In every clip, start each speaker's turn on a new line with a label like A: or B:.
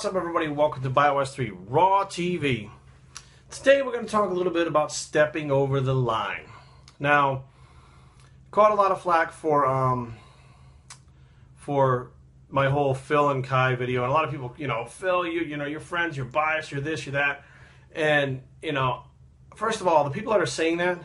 A: What's up, everybody? Welcome to Bios3 Raw TV. Today we're going to talk a little bit about stepping over the line. Now, caught a lot of flack for my whole Phil and Kai video, and a lot of people, Phil, you're friends, you're biased, you're this, you're that, and first of all, the people that are saying that,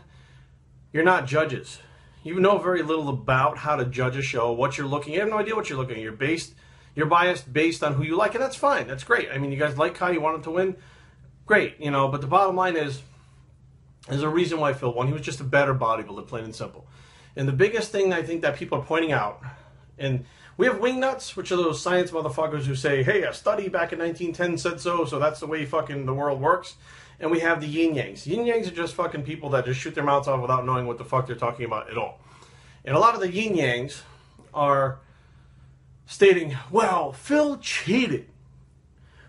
A: you're not judges. You know very little about how to judge a show, what you're looking at. You have no idea what you're looking at. You're biased based on who you like, and that's fine. That's great. I mean, you guys like Kai, you want him to win, great. But the bottom line is, there's a reason why Phil won. He was just a better bodybuilder, plain and simple. And the biggest thing I think that people are pointing out, and we have wingnuts, which are those science motherfuckers who say, hey, a study back in 1910 said so that's the way fucking the world works. And we have the yin-yangs. Yin-yangs are just fucking people that just shoot their mouths off without knowing what the fuck they're talking about at all. And a lot of the yin-yangs are stating, well, Phil cheated.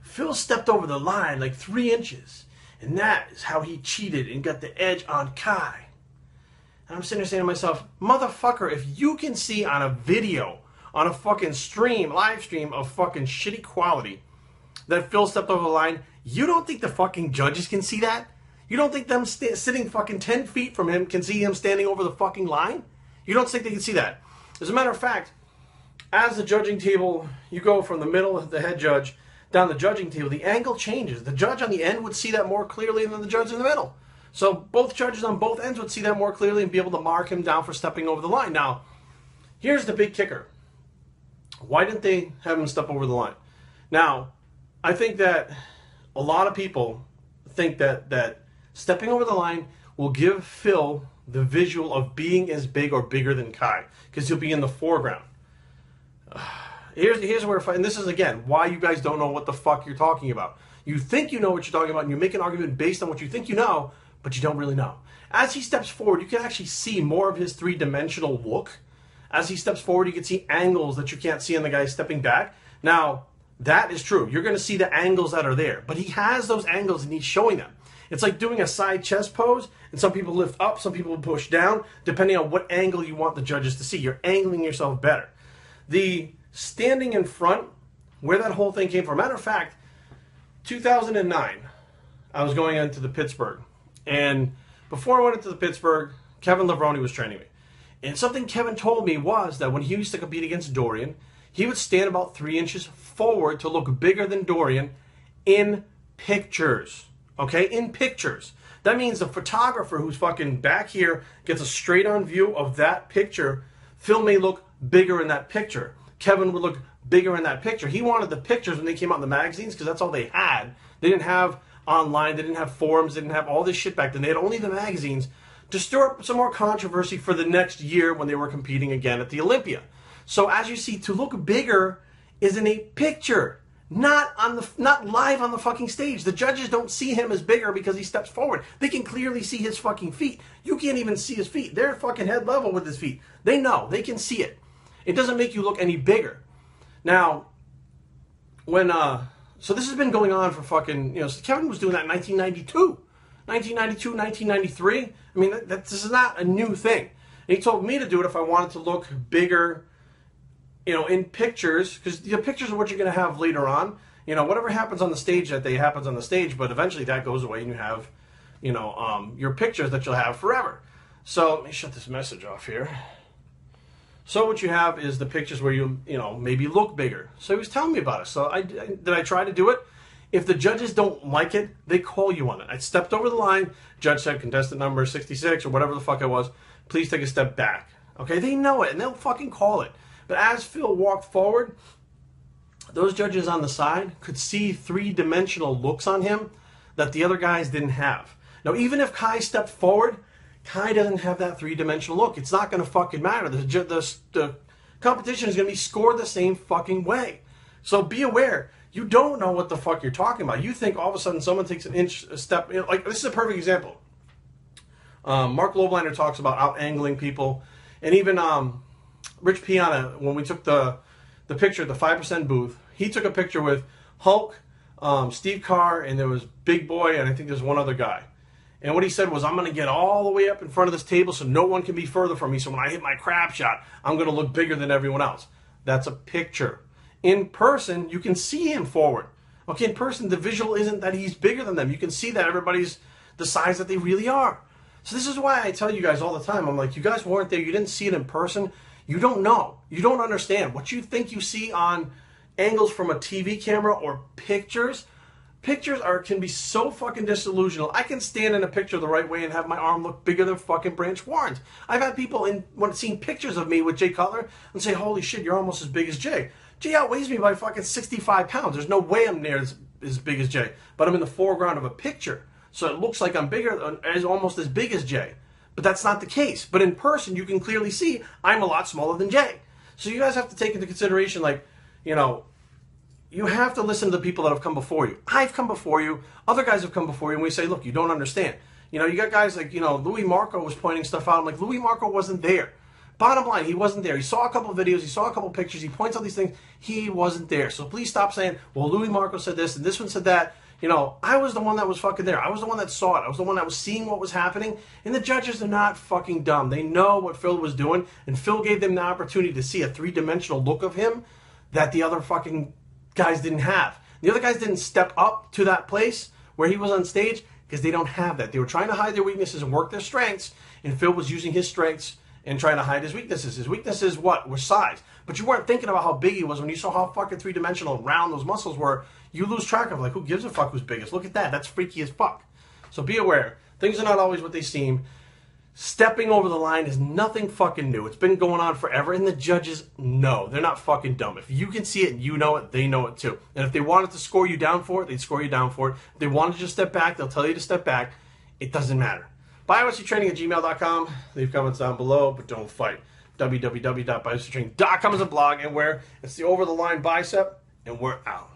A: Phil stepped over the line like 3 inches. And that is how he cheated and got the edge on Kai. And I'm sitting there saying to myself, motherfucker, if you can see on a video, on a fucking stream, live stream of fucking shitty quality, that Phil stepped over the line, you don't think the fucking judges can see that? You don't think them sitting fucking 10 feet from him can see him standing over the fucking line? You don't think they can see that? As a matter of fact, as the judging table, you go from the middle of the head judge down the judging table, the angle changes. The judge on the end would see that more clearly than the judge in the middle. So both judges on both ends would see that more clearly and be able to mark him down for stepping over the line. Now, here's the big kicker. Why didn't they have him step over the line? Now, I think that a lot of people think that stepping over the line will give Phil the visual of being as big or bigger than Kai, because he'll be in the foreground. Here's where, and this is again why you guys don't know what the fuck you're talking about. You think you know what you're talking about, and you make an argument based on what you think you know, but you don't really know. As he steps forward, you can actually see more of his three-dimensional look. As he steps forward, you can see angles that you can't see on the guy stepping back. Now, that is true. You're going to see the angles that are there, but he has those angles and he's showing them. It's like doing a side chest pose, and some people lift up, some people push down, depending on what angle you want the judges to see. You're angling yourself better. The standing in front, where that whole thing came from. Matter of fact, 2009, I was going into the Pittsburgh, and before I went into the Pittsburgh, Kevin Levrone was training me. And something Kevin told me was that when he used to compete against Dorian, he would stand about 3 inches forward to look bigger than Dorian in pictures. Okay, in pictures. That means the photographer who's fucking back here gets a straight-on view of that picture. Phil may look bigger in that picture. Kevin would look bigger in that picture. He wanted the pictures when they came out in the magazines because that's all they had. They didn't have online, they didn't have forums, they didn't have all this shit back then. They had only the magazines to stir up some more controversy for the next year when they were competing again at the Olympia. So as you see, to look bigger is in a picture, not live on the fucking stage. The judges don't see him as bigger because he steps forward. They can clearly see his fucking feet. You can't even see his feet. They're fucking head level with his feet. They know. They can see it. It doesn't make you look any bigger. Now, so this has been going on for fucking, Kevin was doing that in 1992. 1992, 1993. I mean, this is not a new thing. And he told me to do it if I wanted to look bigger, in pictures, because the pictures are what you're going to have later on. Whatever happens on the stage that day happens on the stage, but eventually that goes away and you have, your pictures that you'll have forever. So let me shut this message off here. So what you have is the pictures where you maybe look bigger. So he was telling me about it. So did I try to do it? If the judges don't like it, they call you on it. I stepped over the line. Judge said, contestant number 66 or whatever the fuck it was, please take a step back. Okay, they know it and they'll fucking call it. But as Phil walked forward, those judges on the side could see three-dimensional looks on him that the other guys didn't have. Now, even if Kai stepped forward, Kai doesn't have that three-dimensional look. It's not going to fucking matter. The competition is going to be scored the same fucking way. So be aware. You don't know what the fuck you're talking about. You think all of a sudden someone takes a step. Like, this is a perfect example. Mark Lobliner talks about out-angling people. And even Rich Piana, when we took the picture at the 5% booth, he took a picture with Hulk, Steve Carr, and there was Big Boy, and I think there's one other guy. And what he said was, I'm going to get all the way up in front of this table so no one can be further from me. So when I hit my crab shot, I'm going to look bigger than everyone else. That's a picture. In person, you can see him forward. Okay, in person, the visual isn't that he's bigger than them. You can see that everybody's the size that they really are. So this is why I tell you guys all the time, I'm like, you guys weren't there, you didn't see it in person, you don't know. You don't understand. What you think you see on angles from a TV camera or pictures can be so fucking disillusional. I can stand in a picture the right way and have my arm look bigger than fucking Branch Warren's. I've had people when seen pictures of me with Jay Cutler and say, holy shit, you're almost as big as Jay. Jay outweighs me by fucking 65 pounds. There's no way I'm near as big as Jay. But I'm in the foreground of a picture. So it looks like I'm bigger, almost as big as Jay. But that's not the case. But in person, you can clearly see I'm a lot smaller than Jay. So you guys have to take into consideration, like, you know, you have to listen to the people that have come before you. I've come before you. Other guys have come before you. And we say, look, you don't understand. You know, you got guys like, you know, Louis Marco was pointing stuff out. I'm like, Louis Marco wasn't there. Bottom line, he wasn't there. He saw a couple of videos. He saw a couple of pictures. He points out these things. He wasn't there. So please stop saying, well, Louis Marco said this and this one said that. You know, I was the one that was fucking there. I was the one that saw it. I was the one that was seeing what was happening. And the judges are not fucking dumb. They know what Phil was doing. And Phil gave them the opportunity to see a three-dimensional look of him that the other fucking guys didn't have. The other guys didn't step up to that place where he was on stage because they don't have that. They were trying to hide their weaknesses and work their strengths. And Phil was using his strengths and trying to hide his weaknesses. His weaknesses, what? Were size. But you weren't thinking about how big he was when you saw how fucking three-dimensional and round those muscles were. You lose track of, like, who gives a fuck who's biggest? Look at that. That's freaky as fuck. So be aware. Things are not always what they seem. Stepping over the line is nothing fucking new. It's been going on forever, and the judges know. They're not fucking dumb. If you can see it and you know it, they know it too. And if they wanted to score you down for it, they'd score you down for it. If they wanted you to step back, they'll tell you to step back. It doesn't matter. biosctraining@gmail.com. Leave comments down below, but don't fight. www.biosctraining.com is a blog, and where it's the over-the-line bicep, and we're out.